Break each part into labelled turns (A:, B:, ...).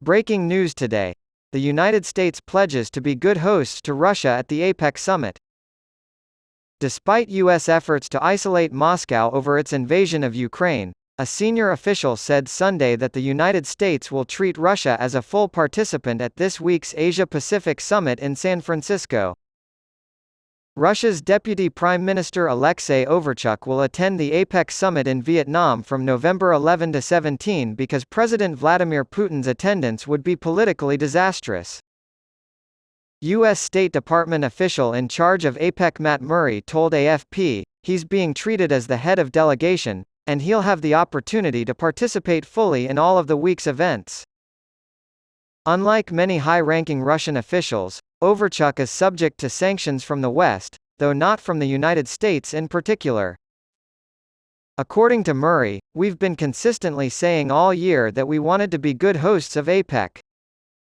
A: Breaking news today. The United States pledges to be good hosts to Russia at the APEC summit. Despite U.S. efforts to isolate Moscow over its invasion of Ukraine, a senior official said Sunday that the United States will treat Russia as a full participant at this week's Asia-Pacific summit in San Francisco. Russia's Deputy Prime Minister Alexei Overchuk will attend the APEC summit in Vietnam from November 11 to 17 because President Vladimir Putin's attendance would be politically disastrous. U.S. State Department official in charge of APEC Matt Murray told AFP, "He's being treated as the head of delegation, and he'll have the opportunity to participate fully in all of the week's events." Unlike many high-ranking Russian officials, Overchuk is subject to sanctions from the West, though not from the United States in particular. According to Murray, "We've been consistently saying all year that we wanted to be good hosts of APEC.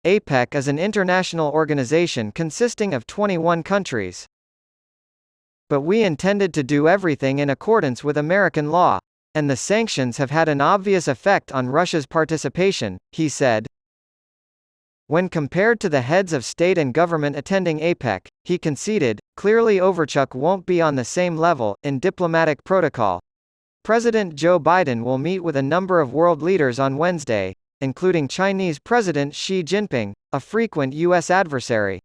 A: APEC is an international organization consisting of 21 countries. But we intended to do everything in accordance with American law. And the sanctions have had an obvious effect on Russia's participation," he said. When compared to the heads of state and government attending APEC, he conceded, clearly Overchuk won't be on the same level. In diplomatic protocol, President Joe Biden will meet with a number of world leaders on Wednesday, including Chinese President Xi Jinping, a frequent U.S. adversary.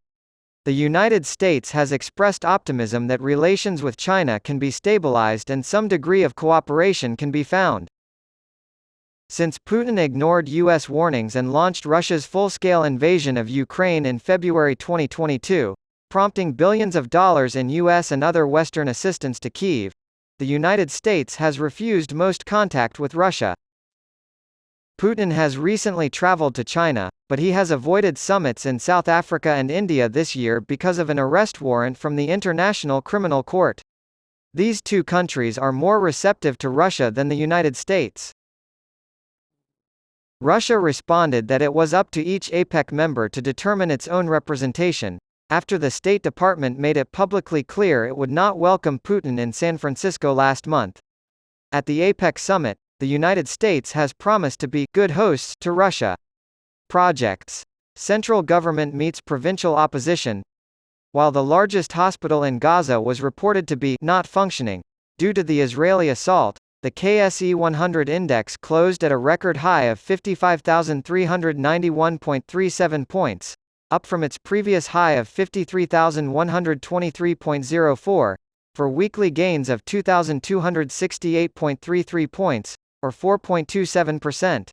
A: The United States has expressed optimism that relations with China can be stabilized and some degree of cooperation can be found. Since Putin ignored U.S. warnings and launched Russia's full-scale invasion of Ukraine in February 2022, prompting billions of dollars in U.S. and other Western assistance to Kyiv, the United States has refused most contact with Russia. Putin has recently traveled to China, but he has avoided summits in South Africa and India this year because of an arrest warrant from the International Criminal Court. These two countries are more receptive to Russia than the United States. Russia responded that it was up to each APEC member to determine its own representation, after the State Department made it publicly clear it would not welcome Putin in San Francisco last month. At the APEC summit, the United States has promised to be good hosts to Russia. Projects. Central government meets provincial opposition. While the largest hospital in Gaza was reported to be not functioning due to the Israeli assault, the KSE 100 index closed at a record high of 55,391.37 points, up from its previous high of 53,123.04, for weekly gains of 2,268.33 points, or 4.27%.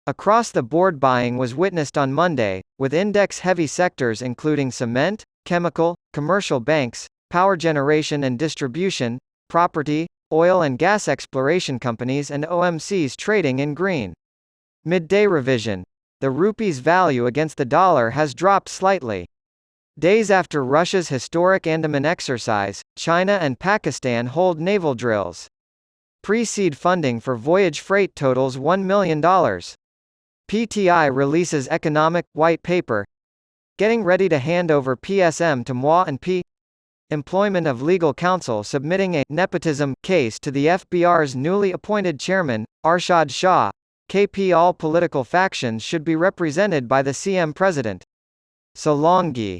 A: Across-the-board buying was witnessed on Monday, with index-heavy sectors including cement, chemical, commercial banks, power generation and distribution, property, oil and gas exploration companies and OMCs trading in green. Midday revision. The rupee's value against the dollar has dropped slightly. Days after Russia's historic Andaman exercise, China and Pakistan hold naval drills. Pre-seed funding for voyage freight totals $1 million. PTI releases economic white paper. Getting ready to hand over PSM to MOA and P. Employment of legal counsel submitting a nepotism case to the FBR's newly appointed chairman, Arshad Shah. KP all political factions should be represented by the CM president. Solongi.